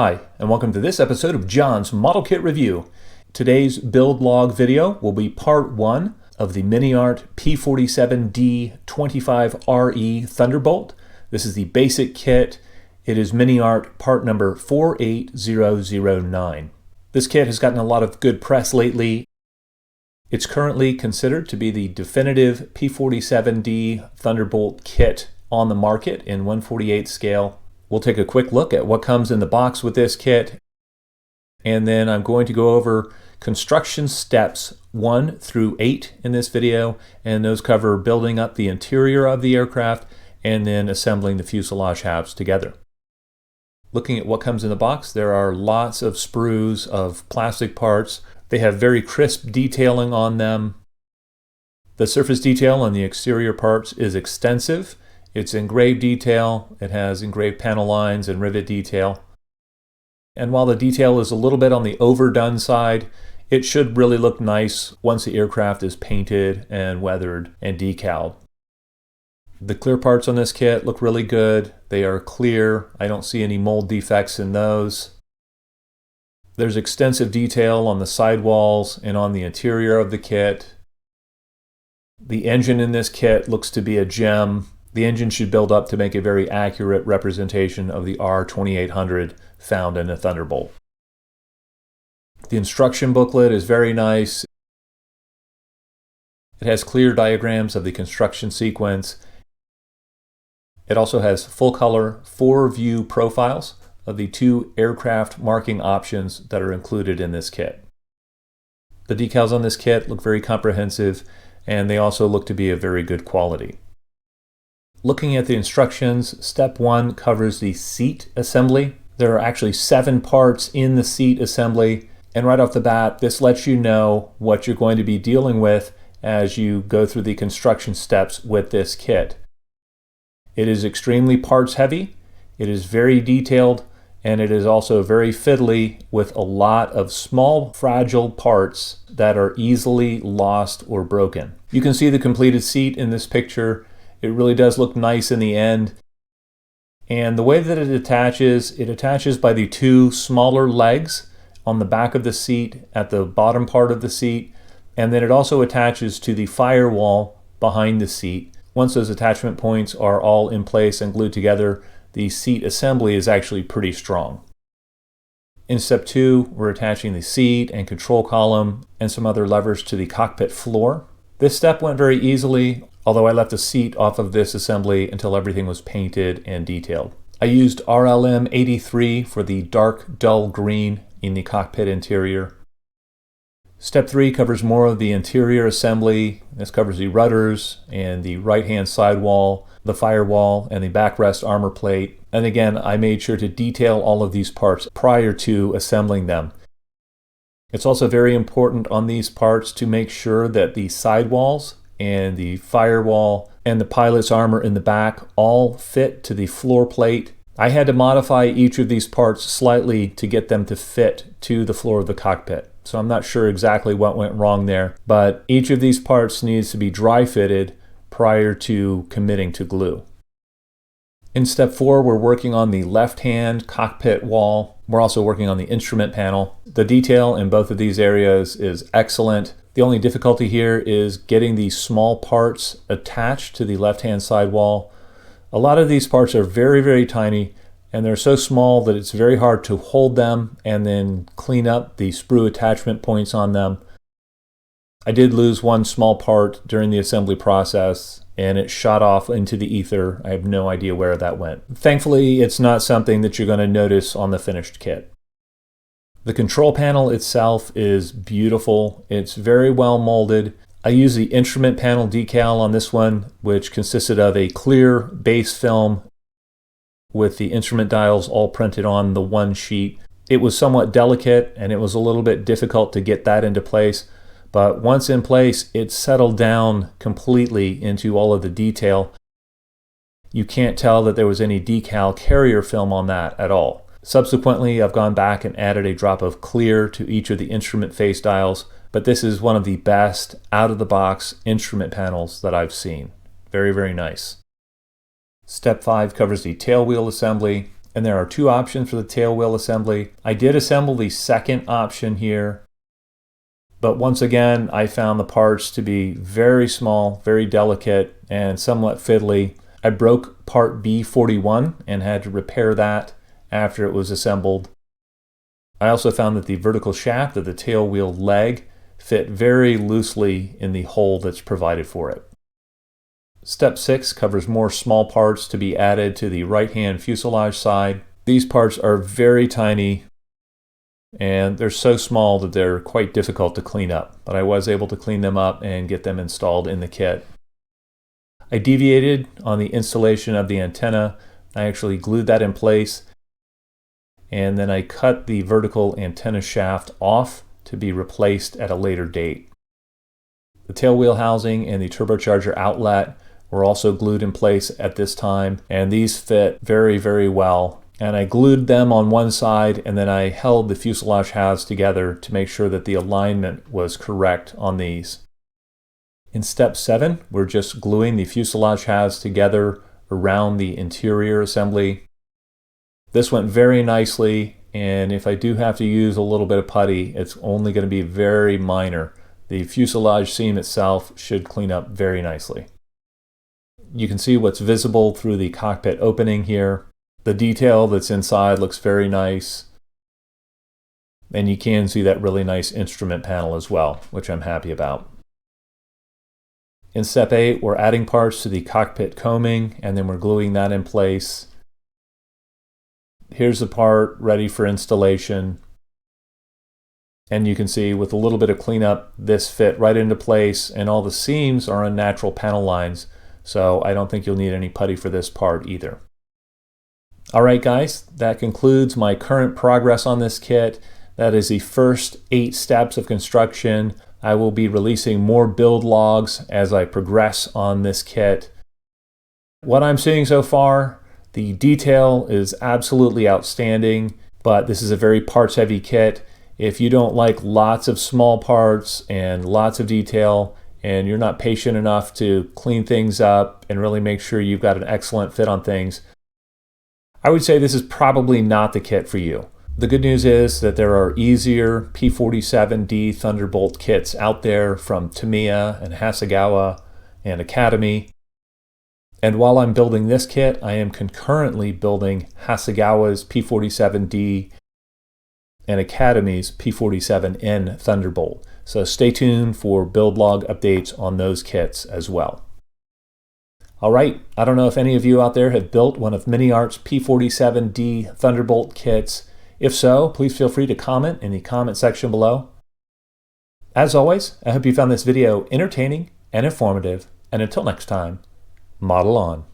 Hi, and welcome to this episode of John's Model Kit Review. Today's build log video will be part 1 of the MiniArt P-47D 25RE Thunderbolt. This is the basic kit. It is MiniArt part number 48009. This kit has gotten a lot of good press lately. It's currently considered to be the definitive P-47D Thunderbolt kit on the market in 1/48 scale. We'll take a quick look at what comes in the box with this kit, and then I'm going to go over construction steps 1 through 8 in this video, and those cover building up the interior of the aircraft and then assembling the fuselage halves together. Looking at what comes in the box, there are lots of sprues of plastic parts. They have very crisp detailing on them. The surface detail on the exterior parts is extensive. It's engraved detail, it has engraved panel lines and rivet detail. And while the detail is a little bit on the overdone side, it should really look nice once the aircraft is painted and weathered and decaled. The clear parts on this kit look really good. They are clear. I don't see any mold defects in those. There's extensive detail on the sidewalls and on the interior of the kit. The engine in this kit looks to be a gem. The engine should build up to make a very accurate representation of the R2800 found in a Thunderbolt. The instruction booklet is very nice. It has clear diagrams of the construction sequence. It also has full color 4-view profiles of the 2 aircraft marking options that are included in this kit. The decals on this kit look very comprehensive, and they also look to be of very good quality. Looking at the instructions, step 1 covers the seat assembly. There are actually 7 parts in the seat assembly, and right off the bat, this lets you know what you're going to be dealing with as you go through the construction steps with this kit. It is extremely parts heavy, it is very detailed, and it is also very fiddly with a lot of small fragile parts that are easily lost or broken. You can see the completed seat in this picture. It really does look nice in the end. And the way that it attaches by the 2 smaller legs on the back of the seat at the bottom part of the seat, and then it also attaches to the firewall behind the seat. Once those attachment points are all in place and glued together, the seat assembly is actually pretty strong. In step 2, we're attaching the seat and control column and some other levers to the cockpit floor. This step went very easily, although I left the seat off of this assembly until everything was painted and detailed. I used RLM 83 for the dark dull green in the cockpit interior. Step 3 covers more of the interior assembly. This covers the rudders and the right-hand sidewall, the firewall, and the backrest armor plate. And again, I made sure to detail all of these parts prior to assembling them. It's also very important on these parts to make sure that the sidewalls and the firewall and the pilot's armor in the back all fit to the floor plate. I had to modify each of these parts slightly to get them to fit to the floor of the cockpit. So I'm not sure exactly what went wrong there, but each of these parts needs to be dry fitted prior to committing to glue. In step 4, we're working on the left-hand cockpit wall. We're also working on the instrument panel. The detail in both of these areas is excellent. The only difficulty here is getting these small parts attached to the left-hand sidewall. A lot of these parts are very, very tiny, and they're so small that it's very hard to hold them and then clean up the sprue attachment points on them. I did lose one small part during the assembly process, and it shot off into the ether. I have no idea where that went. Thankfully, it's not something that you're going to notice on the finished kit. The control panel itself is beautiful. It's very well molded. I used the instrument panel decal on this one, which consisted of a clear base film with the instrument dials all printed on the one sheet. It was somewhat delicate, and it was a little bit difficult to get that into place. But once in place, it settled down completely into all of the detail. You can't tell that there was any decal carrier film on that at all. Subsequently, I've gone back and added a drop of clear to each of the instrument face dials, but this is one of the best out-of-the-box instrument panels that I've seen. Very, very nice. Step 5 covers the tailwheel assembly. and there are two options for the tail wheel assembly. I did assemble the second option here, but once again, I found the parts to be very small, very delicate, and somewhat fiddly. I broke part B41 and had to repair that after it was assembled. I also found that the vertical shaft of the tail wheel leg fit very loosely in the hole that's provided for it. Step 6 covers more small parts to be added to the right-hand fuselage side. These parts are very tiny, and they're so small that they're quite difficult to clean up, but I was able to clean them up and get them installed in the kit. I deviated on the installation of the antenna. I actually glued that in place, and then I cut the vertical antenna shaft off to be replaced at a later date. The tail wheel housing and the turbocharger outlet were also glued in place at this time, and these fit very, very well. And I glued them on one side, and then I held the fuselage halves together to make sure that the alignment was correct on these. In step 7, we're just gluing the fuselage halves together around the interior assembly. This went very nicely, and if I do have to use a little bit of putty, it's only going to be very minor. The fuselage seam itself should clean up very nicely. You can see what's visible through the cockpit opening here. The detail that's inside looks very nice. And you can see that really nice instrument panel as well, which I'm happy about. In step 8, we're adding parts to the cockpit combing, and then we're gluing that in place. Here's the part ready for installation. And you can see with a little bit of cleanup, this fit right into place, and all the seams are on natural panel lines. So I don't think you'll need any putty for this part either. All right, guys, that concludes my current progress on this kit. That is the first 8 steps of construction. I will be releasing more build logs as I progress on this kit. What I'm seeing so far, the detail is absolutely outstanding, but this is a very parts-heavy kit. If you don't like lots of small parts and lots of detail, and you're not patient enough to clean things up and really make sure you've got an excellent fit on things, I would say this is probably not the kit for you. The good news is that there are easier P-47D Thunderbolt kits out there from Tamiya and Hasegawa and Academy. And while I'm building this kit, I am concurrently building Hasegawa's P-47D and Academy's P-47N Thunderbolt. So stay tuned for build log updates on those kits as well. All right, I don't know if any of you out there have built one of MiniArt's P-47D Thunderbolt kits. If so, please feel free to comment in the comment section below. As always, I hope you found this video entertaining and informative, and until next time, model on.